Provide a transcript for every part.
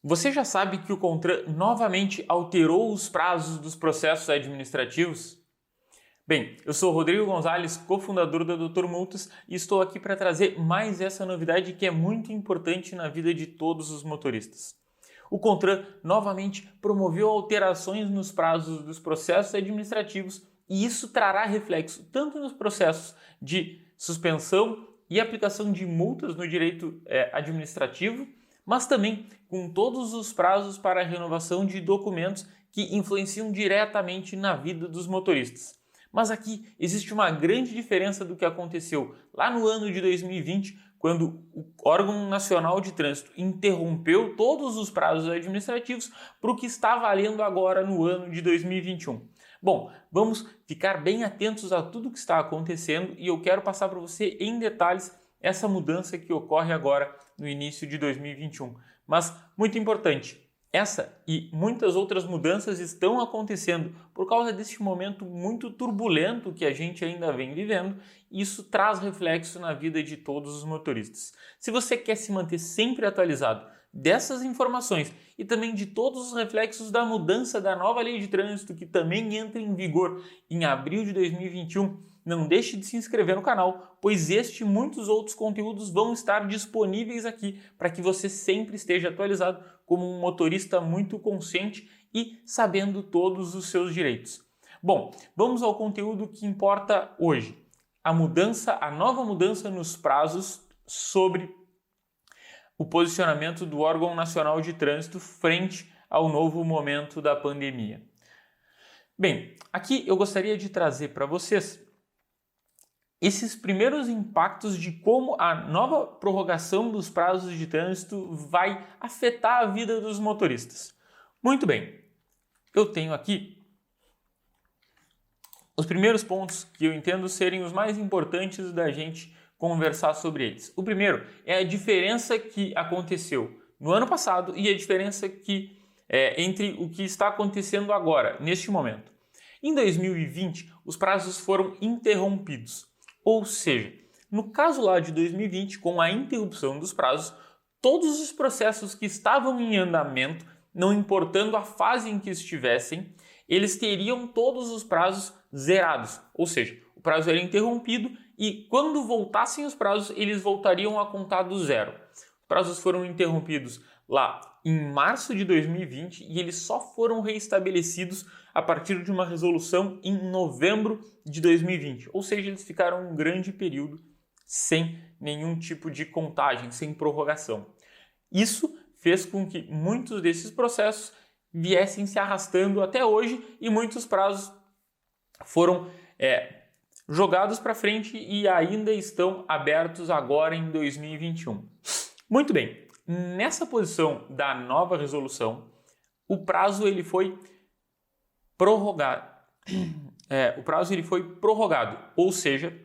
Você já sabe que o CONTRAN novamente alterou os prazos dos processos administrativos? Bem, eu sou Rodrigo Gonzalez, cofundador da Doutor Multas, e estou aqui para trazer mais essa novidade que é muito importante na vida de todos os motoristas. O CONTRAN novamente promoveu alterações nos prazos dos processos administrativos e isso trará reflexo tanto nos processos de suspensão e aplicação de multas no direito administrativo, mas também com todos os prazos para a renovação de documentos que influenciam diretamente na vida dos motoristas. Mas aqui existe uma grande diferença do que aconteceu lá no ano de 2020, quando o órgão nacional de trânsito interrompeu todos os prazos administrativos para o que está valendo agora no ano de 2021. Bom, vamos ficar bem atentos a tudo que está acontecendo e eu quero passar para você em detalhes essa mudança que ocorre agora no início de 2021. Mas, muito importante, essa e muitas outras mudanças estão acontecendo por causa deste momento muito turbulento que a gente ainda vem vivendo e isso traz reflexo na vida de todos os motoristas. Se você quer se manter sempre atualizado dessas informações e também de todos os reflexos da mudança da nova lei de trânsito que também entra em vigor em abril de 2021, não deixe de se inscrever no canal, pois este e muitos outros conteúdos vão estar disponíveis aqui para que você sempre esteja atualizado como um motorista muito consciente e sabendo todos os seus direitos. Bom, vamos ao conteúdo que importa hoje. A nova mudança nos prazos sobre o posicionamento do órgão nacional de trânsito frente ao novo momento da pandemia. Bem, aqui eu gostaria de trazer para vocês esses primeiros impactos de como a nova prorrogação dos prazos de trânsito vai afetar a vida dos motoristas. Muito bem, eu tenho aqui os primeiros pontos que eu entendo serem os mais importantes da gente conversar sobre eles. O primeiro é a diferença que aconteceu no ano passado e a diferença que entre o que está acontecendo agora, neste momento. Em 2020, os prazos foram interrompidos. Ou seja, no caso lá de 2020, com a interrupção dos prazos, todos os processos que estavam em andamento, não importando a fase em que estivessem, eles teriam todos os prazos zerados. Ou seja, o prazo era interrompido e quando voltassem os prazos, eles voltariam a contar do zero. Os prazos foram interrompidos lá em março de 2020 e eles só foram reestabelecidos a partir de uma resolução em novembro de 2020. Ou seja, eles ficaram um grande período sem nenhum tipo de contagem, sem prorrogação. Isso fez com que muitos desses processos viessem se arrastando até hoje e muitos prazos foram jogados para frente e ainda estão abertos agora em 2021. Muito bem, nessa posição da nova resolução, o prazo ele foi prorrogado. Ou seja,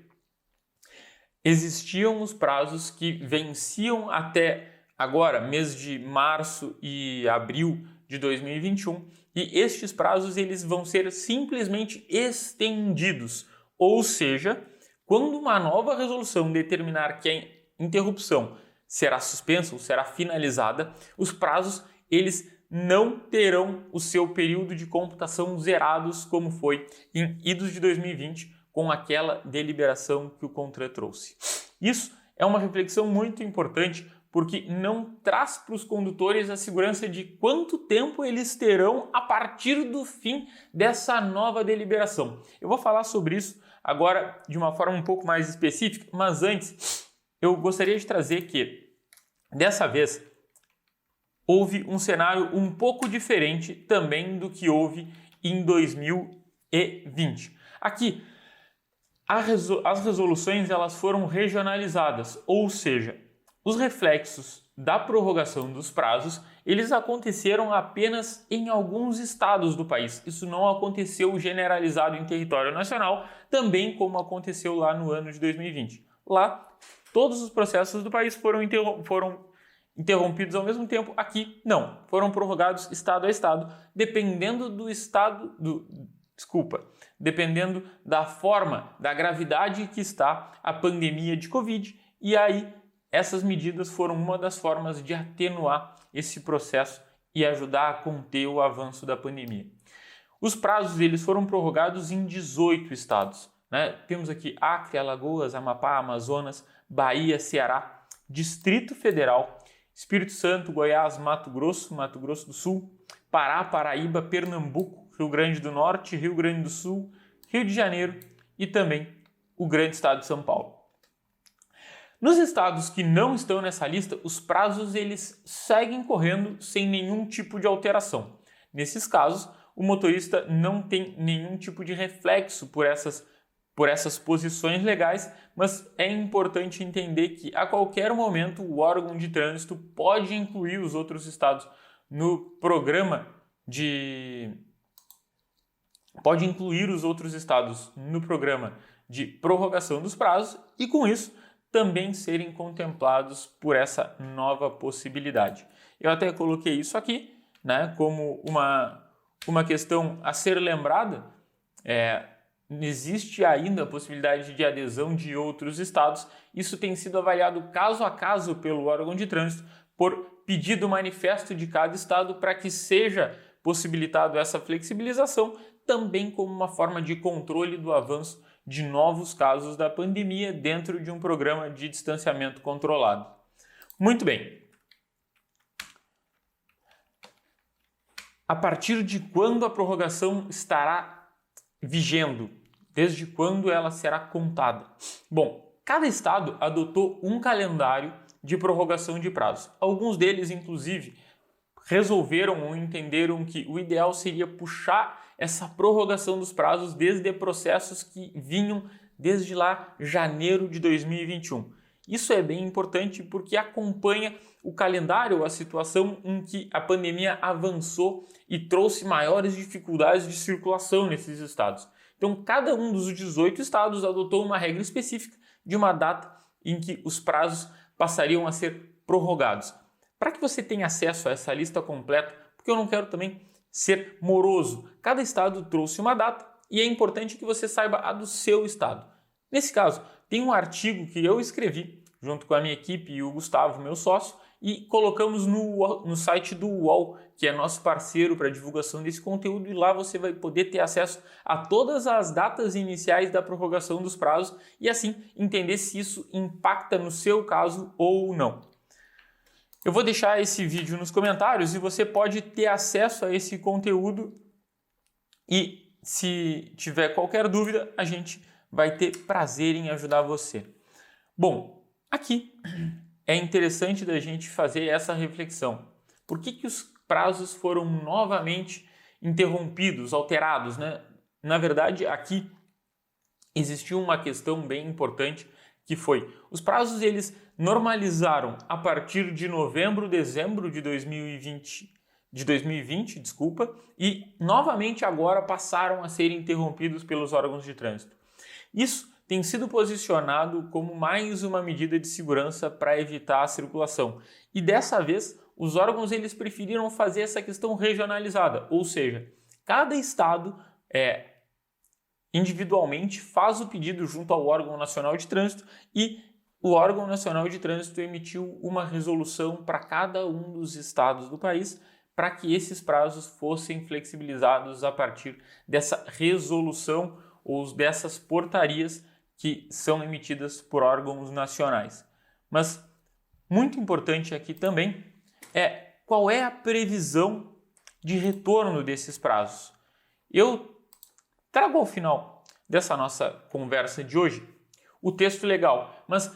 existiam os prazos que venciam até agora, mês de março e abril de 2021, e estes prazos eles vão ser simplesmente estendidos. Ou seja, quando uma nova resolução determinar que a interrupção será suspensa ou será finalizada, os prazos eles não terão o seu período de computação zerados como foi em idos de 2020 com aquela deliberação que o CONTRAN trouxe. Isso é uma reflexão muito importante porque não traz para os condutores a segurança de quanto tempo eles terão a partir do fim dessa nova deliberação. Eu vou falar sobre isso agora de uma forma um pouco mais específica, mas antes eu gostaria de trazer que dessa vez houve um cenário um pouco diferente também do que houve em 2020. Aqui, as resoluções elas foram regionalizadas, ou seja, os reflexos da prorrogação dos prazos eles aconteceram apenas em alguns estados do país. Isso não aconteceu generalizado em território nacional, também como aconteceu lá no ano de 2020. Lá, todos os processos do país foram interrompidos ao mesmo tempo. Aqui não, foram prorrogados estado a estado, dependendo dependendo da forma, da gravidade que está a pandemia de Covid. E aí essas medidas foram uma das formas de atenuar esse processo e ajudar a conter o avanço da pandemia. Os prazos eles foram prorrogados em 18 estados. Temos aqui Acre, Alagoas, Amapá, Amazonas, Bahia, Ceará, Distrito Federal, Espírito Santo, Goiás, Mato Grosso do Sul, Pará, Paraíba, Pernambuco, Rio Grande do Norte, Rio Grande do Sul, Rio de Janeiro e também o grande estado de São Paulo. Nos estados que não estão nessa lista, os prazos eles seguem correndo sem nenhum tipo de alteração. Nesses casos, o motorista não tem nenhum tipo de reflexo por essas posições legais, mas é importante entender que a qualquer momento o órgão de trânsito pode incluir os outros estados no programa de prorrogação dos prazos e com isso também serem contemplados por essa nova possibilidade. Eu até coloquei isso aqui, como uma questão a ser lembrada. Existe ainda a possibilidade de adesão de outros estados. Isso tem sido avaliado caso a caso pelo órgão de trânsito por pedido manifesto de cada estado para que seja possibilitado essa flexibilização, também como uma forma de controle do avanço de novos casos da pandemia dentro de um programa de distanciamento controlado. Muito bem. A partir de quando a prorrogação estará vigendo? Desde quando ela será contada? Bom, cada estado adotou um calendário de prorrogação de prazos. Alguns deles, inclusive, resolveram ou entenderam que o ideal seria puxar essa prorrogação dos prazos desde processos que vinham desde lá janeiro de 2021. Isso é bem importante porque acompanha o calendário, a situação em que a pandemia avançou e trouxe maiores dificuldades de circulação nesses estados. Então, cada um dos 18 estados adotou uma regra específica de uma data em que os prazos passariam a ser prorrogados. Para que você tenha acesso a essa lista completa, porque eu não quero também ser moroso, cada estado trouxe uma data e é importante que você saiba a do seu estado. Nesse caso, tem um artigo que eu escrevi junto com a minha equipe e o Gustavo, meu sócio, e colocamos no site do UOL, que é nosso parceiro para a divulgação desse conteúdo, e lá você vai poder ter acesso a todas as datas iniciais da prorrogação dos prazos e assim entender se isso impacta no seu caso ou não. Eu vou deixar esse vídeo nos comentários e você pode ter acesso a esse conteúdo e se tiver qualquer dúvida, a gente vai ter prazer em ajudar você. Bom, aqui é interessante da gente fazer essa reflexão. Por que os prazos foram novamente interrompidos, alterados, Na verdade, aqui existiu uma questão bem importante que foi, os prazos eles normalizaram a partir de novembro, dezembro de 2020, e novamente agora passaram a ser interrompidos pelos órgãos de trânsito. Isso tem sido posicionado como mais uma medida de segurança para evitar a circulação. E dessa vez, os órgãos eles preferiram fazer essa questão regionalizada, ou seja, cada estado individualmente faz o pedido junto ao órgão nacional de trânsito e o órgão nacional de trânsito emitiu uma resolução para cada um dos estados do país para que esses prazos fossem flexibilizados a partir dessa resolução ou dessas portarias que são emitidas por órgãos nacionais. Mas muito importante aqui também é qual é a previsão de retorno desses prazos. Eu trago ao final dessa nossa conversa de hoje o texto legal, mas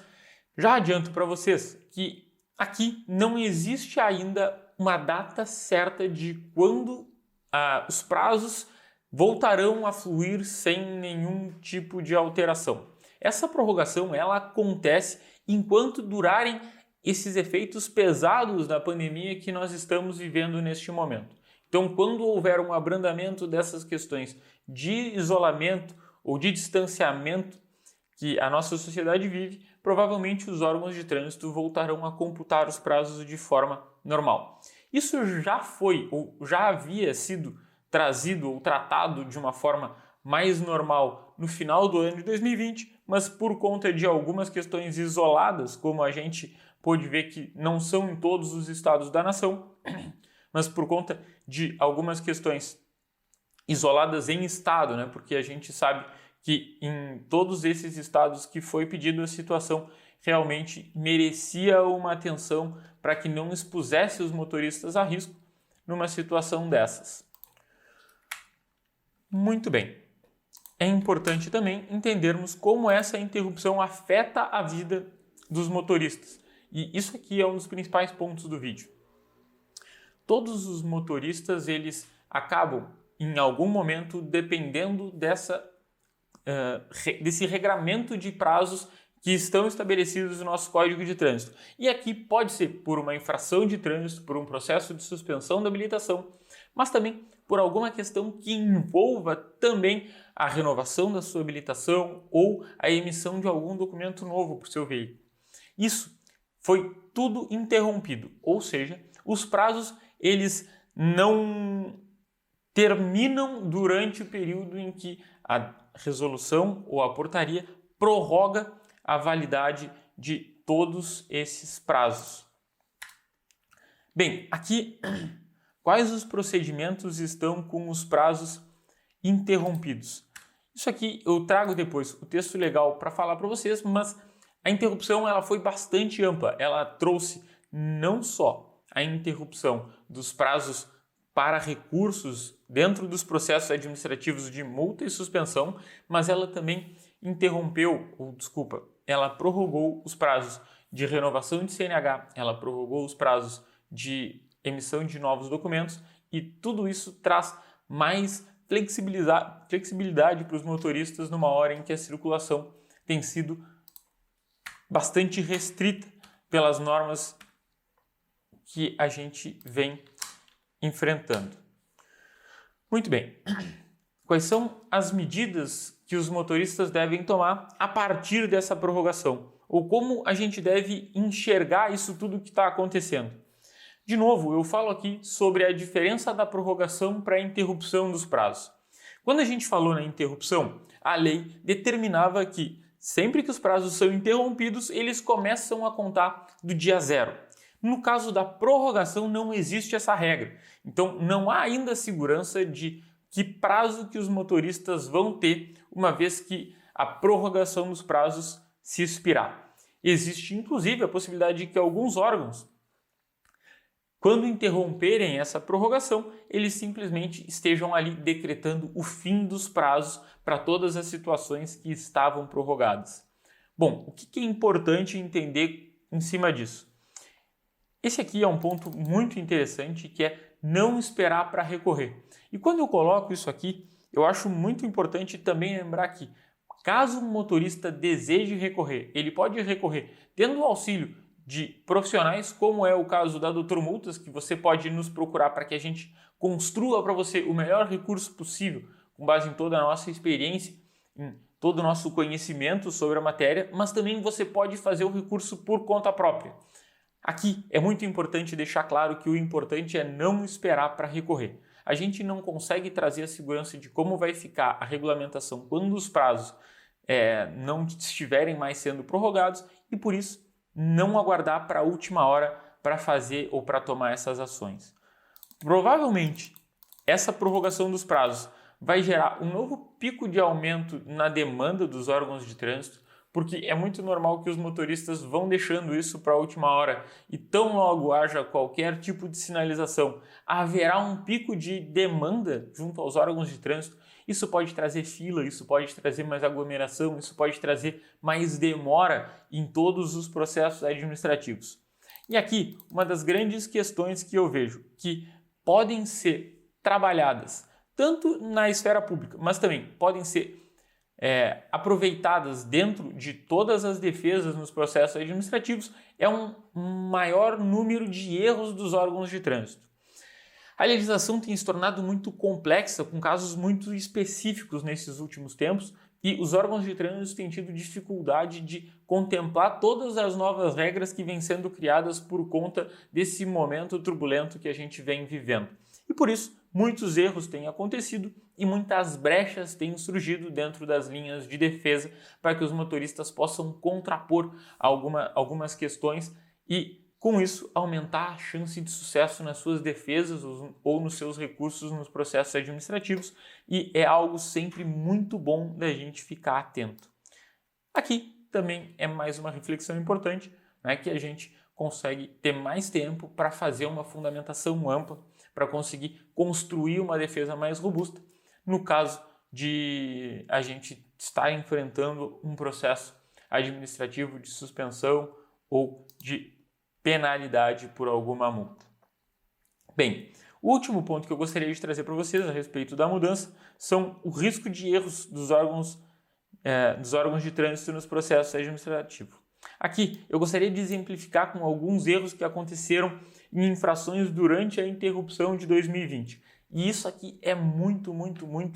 já adianto para vocês que aqui não existe ainda uma data certa de quando os prazos voltarão a fluir sem nenhum tipo de alteração. Essa prorrogação ela acontece enquanto durarem esses efeitos pesados da pandemia que nós estamos vivendo neste momento. Então, quando houver um abrandamento dessas questões de isolamento ou de distanciamento que a nossa sociedade vive, provavelmente os órgãos de trânsito voltarão a computar os prazos de forma normal. Isso já foi ou já havia sido trazido ou tratado de uma forma mais normal no final do ano de 2020, mas por conta de algumas questões isoladas, como a gente pôde ver que não são em todos os estados da nação, mas por conta de algumas questões isoladas em estado, né? Porque a gente sabe que em todos esses estados que foi pedido a situação realmente merecia uma atenção para que não expusesse os motoristas a risco numa situação dessas. Muito bem. É importante também entendermos como essa interrupção afeta a vida dos motoristas. E isso aqui é um dos principais pontos do vídeo. Todos os motoristas, eles acabam, em algum momento, dependendo desse regramento de prazos que estão estabelecidos no nosso Código de Trânsito. E aqui pode ser por uma infração de trânsito, por um processo de suspensão da habilitação, mas também por alguma questão que envolva também a renovação da sua habilitação ou a emissão de algum documento novo para o seu veículo. Isso foi tudo interrompido, ou seja, os prazos eles não terminam durante o período em que a resolução ou a portaria prorroga a validade de todos esses prazos. Bem, aqui, quais os procedimentos estão com os prazos interrompidos? Isso aqui eu trago depois o texto legal para falar para vocês, mas a interrupção ela foi bastante ampla. Ela trouxe não só a interrupção dos prazos para recursos dentro dos processos administrativos de multa e suspensão, mas ela também ela prorrogou os prazos de renovação de CNH, ela prorrogou os prazos de emissão de novos documentos e tudo isso traz mais flexibilidade para os motoristas numa hora em que a circulação tem sido bastante restrita pelas normas que a gente vem enfrentando. Muito bem. Quais são as medidas que os motoristas devem tomar a partir dessa prorrogação? Ou como a gente deve enxergar isso tudo que está acontecendo? De novo, eu falo aqui sobre a diferença da prorrogação para a interrupção dos prazos. Quando a gente falou na interrupção, a lei determinava que sempre que os prazos são interrompidos, eles começam a contar do dia zero. No caso da prorrogação, não existe essa regra. Então, não há ainda segurança de que prazo que os motoristas vão ter uma vez que a prorrogação dos prazos se expirar. Existe, inclusive, a possibilidade de que alguns órgãos, quando interromperem essa prorrogação, eles simplesmente estejam ali decretando o fim dos prazos para todas as situações que estavam prorrogadas. Bom, o que é importante entender em cima disso? Esse aqui é um ponto muito interessante que é não esperar para recorrer. E quando eu coloco isso aqui, eu acho muito importante também lembrar que, caso um motorista deseje recorrer, ele pode recorrer tendo o auxílio de profissionais, como é o caso da Dr. Multas, que você pode nos procurar para que a gente construa para você o melhor recurso possível, com base em toda a nossa experiência, em todo o nosso conhecimento sobre a matéria, mas também você pode fazer o recurso por conta própria. Aqui é muito importante deixar claro que o importante é não esperar para recorrer. A gente não consegue trazer a segurança de como vai ficar a regulamentação quando os prazos não estiverem mais sendo prorrogados e, por isso, não aguardar para a última hora para fazer ou para tomar essas ações. Provavelmente, essa prorrogação dos prazos vai gerar um novo pico de aumento na demanda dos órgãos de trânsito, porque é muito normal que os motoristas vão deixando isso para a última hora e tão logo haja qualquer tipo de sinalização, haverá um pico de demanda junto aos órgãos de trânsito. Isso pode trazer fila, isso pode trazer mais aglomeração, isso pode trazer mais demora em todos os processos administrativos. E aqui, uma das grandes questões que eu vejo que podem ser trabalhadas tanto na esfera pública, mas também podem ser aproveitadas dentro de todas as defesas nos processos administrativos, é um maior número de erros dos órgãos de trânsito. A legislação tem se tornado muito complexa, com casos muito específicos nesses últimos tempos, e os órgãos de trânsito têm tido dificuldade de contemplar todas as novas regras que vêm sendo criadas por conta desse momento turbulento que a gente vem vivendo. E por isso, muitos erros têm acontecido e muitas brechas têm surgido dentro das linhas de defesa para que os motoristas possam contrapor algumas questões e, com isso, aumentar a chance de sucesso nas suas defesas ou nos seus recursos nos processos administrativos, e é algo sempre muito bom da gente ficar atento. Aqui também é mais uma reflexão importante, né, que a gente consegue ter mais tempo para fazer uma fundamentação ampla, para conseguir construir uma defesa mais robusta, no caso de a gente estar enfrentando um processo administrativo de suspensão ou de penalidade por alguma multa. Bem, o último ponto que eu gostaria de trazer para vocês a respeito da mudança são o risco de erros dos órgãos de trânsito nos processos administrativos. Aqui eu gostaria de exemplificar com alguns erros que aconteceram em infrações durante a interrupção de 2020. E isso aqui é muito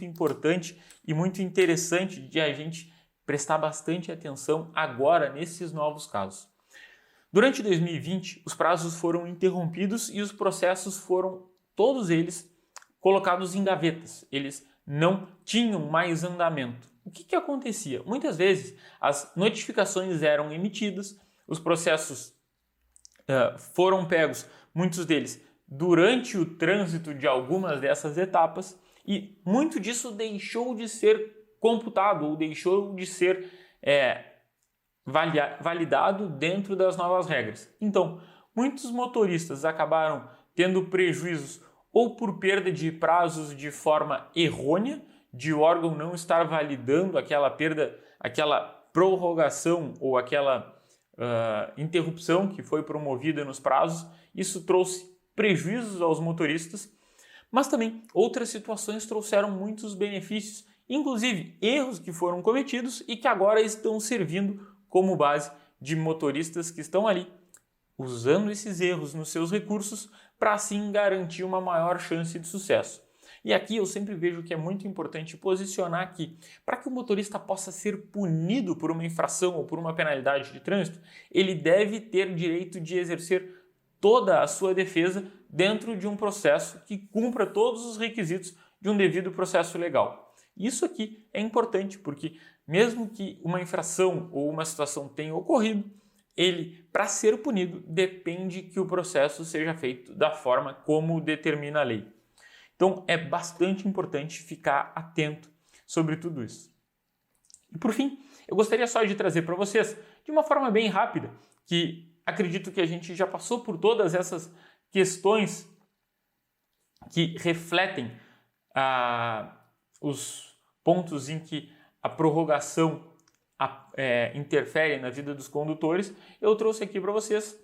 importante e muito interessante de a gente prestar bastante atenção agora nesses novos casos. Durante 2020, os prazos foram interrompidos e os processos foram, todos eles, colocados em gavetas. Eles não tinham mais andamento. O que acontecia? Muitas vezes as notificações eram emitidas, os processos foram pegos, muitos deles, durante o trânsito de algumas dessas etapas, e muito disso deixou de ser computado ou deixou de ser validado dentro das novas regras. Então, muitos motoristas acabaram tendo prejuízos ou por perda de prazos de forma errônea, de o órgão não estar validando aquela perda, aquela prorrogação ou aquela interrupção que foi promovida nos prazos. Isso trouxe prejuízos aos motoristas, mas também outras situações trouxeram muitos benefícios, inclusive erros que foram cometidos e que agora estão servindo como base de motoristas que estão ali usando esses erros nos seus recursos para assim garantir uma maior chance de sucesso. E aqui eu sempre vejo que é muito importante posicionar aqui, para que o motorista possa ser punido por uma infração ou por uma penalidade de trânsito, ele deve ter direito de exercer toda a sua defesa dentro de um processo que cumpra todos os requisitos de um devido processo legal. Isso aqui é importante porque mesmo que uma infração ou uma situação tenha ocorrido, ele, para ser punido, depende que o processo seja feito da forma como determina a lei. Então, é bastante importante ficar atento sobre tudo isso. E, por fim, eu gostaria só de trazer para vocês, de uma forma bem rápida, que acredito que a gente já passou por todas essas questões que refletem os pontos em que a prorrogação interfere na vida dos condutores. Eu trouxe aqui para vocês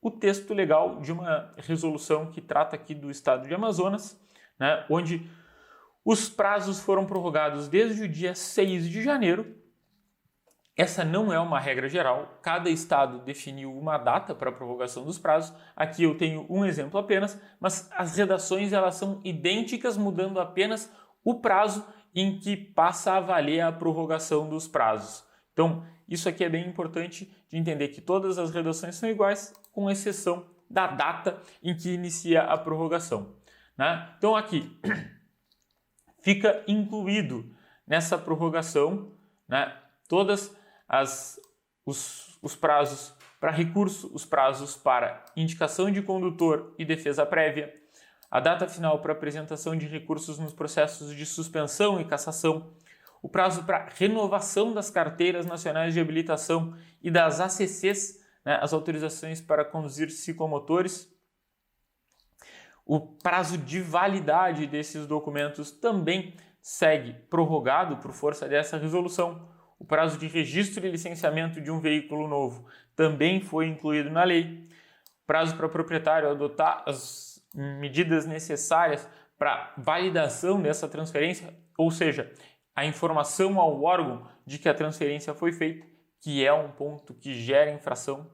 o texto legal de uma resolução que trata aqui do estado de Amazonas, né, onde os prazos foram prorrogados desde o dia 6 de janeiro. Essa não é uma regra geral, cada estado definiu uma data para a prorrogação dos prazos. Aqui eu tenho um exemplo apenas, mas as redações elas são idênticas, mudando apenas o prazo em que passa a valer a prorrogação dos prazos. Então, isso aqui é bem importante de entender que todas as redações são iguais, com exceção da data em que inicia a prorrogação, né? Então, aqui fica incluído nessa prorrogação, né, todas os prazos para recurso, os prazos para indicação de condutor e defesa prévia, a data final para apresentação de recursos nos processos de suspensão e cassação, o prazo para renovação das carteiras nacionais de habilitação e das ACCs, né, as autorizações para conduzir ciclomotores. O prazo de validade desses documentos também segue prorrogado por força dessa resolução. O prazo de registro e licenciamento de um veículo novo também foi incluído na lei. O prazo para o proprietário adotar as medidas necessárias para validação dessa transferência, ou seja, a informação ao órgão de que a transferência foi feita, que é um ponto que gera infração,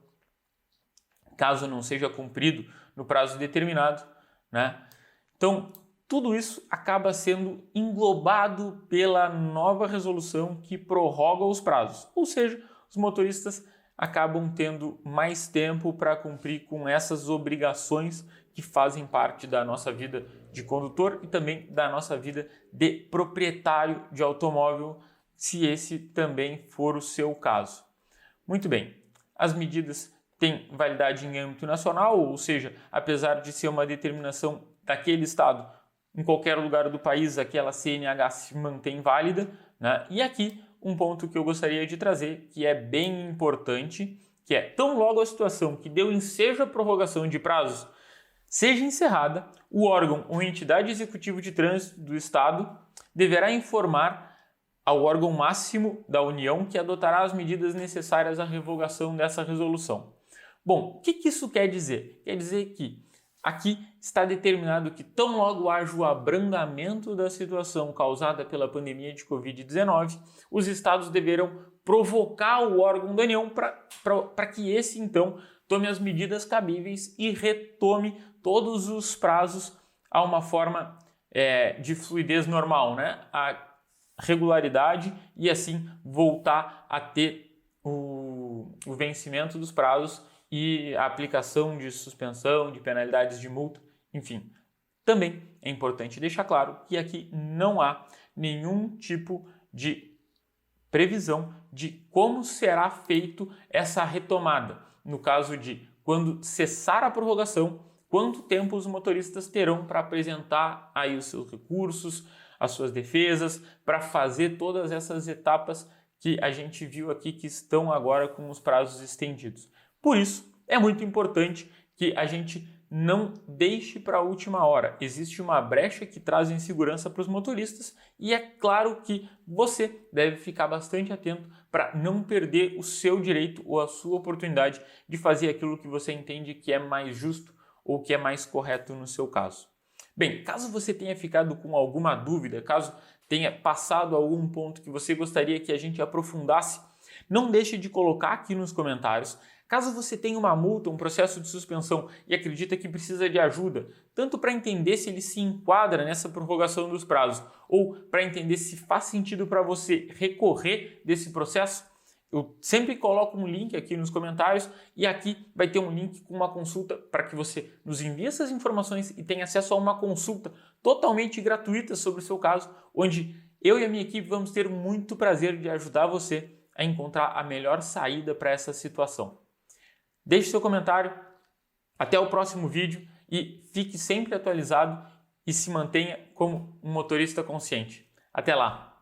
caso não seja cumprido no prazo determinado, né? Então, tudo isso acaba sendo englobado pela nova resolução que prorroga os prazos, ou seja, os motoristas acabam tendo mais tempo para cumprir com essas obrigações que fazem parte da nossa vida de condutor e também da nossa vida de proprietário de automóvel, se esse também for o seu caso. Muito bem, as medidas tem validade em âmbito nacional, ou seja, apesar de ser uma determinação daquele estado, em qualquer lugar do país, aquela CNH se mantém válida, né? E aqui um ponto que eu gostaria de trazer, que é bem importante, que é, tão logo a situação que deu ensejo à prorrogação de prazos seja encerrada, o órgão ou entidade executiva de trânsito do Estado deverá informar ao órgão máximo da União que adotará as medidas necessárias à revogação dessa resolução. Bom, o que isso quer dizer? Quer dizer que aqui está determinado que tão logo haja o abrandamento da situação causada pela pandemia de Covid-19, os estados deverão provocar o órgão da União para que esse, então, tome as medidas cabíveis e retome todos os prazos a uma forma de fluidez normal, né? A regularidade e assim voltar a ter o vencimento dos prazos e a aplicação de suspensão, de penalidades de multa, enfim. Também é importante deixar claro que aqui não há nenhum tipo de previsão de como será feito essa retomada. No caso de quando cessar a prorrogação, quanto tempo os motoristas terão para apresentar aí os seus recursos, as suas defesas, para fazer todas essas etapas que a gente viu aqui que estão agora com os prazos estendidos. Por isso, é muito importante que a gente não deixe para a última hora. Existe uma brecha que traz insegurança para os motoristas e é claro que você deve ficar bastante atento para não perder o seu direito ou a sua oportunidade de fazer aquilo que você entende que é mais justo ou que é mais correto no seu caso. Bem, caso você tenha ficado com alguma dúvida, caso tenha passado algum ponto que você gostaria que a gente aprofundasse, não deixe de colocar aqui nos comentários. Caso você tenha uma multa, um processo de suspensão e acredita que precisa de ajuda, tanto para entender se ele se enquadra nessa prorrogação dos prazos ou para entender se faz sentido para você recorrer desse processo, eu sempre coloco um link aqui nos comentários e aqui vai ter um link com uma consulta para que você nos envie essas informações e tenha acesso a uma consulta totalmente gratuita sobre o seu caso, onde eu e a minha equipe vamos ter muito prazer de ajudar você a encontrar a melhor saída para essa situação. Deixe seu comentário, até o próximo vídeo e fique sempre atualizado e se mantenha como um motorista consciente. Até lá!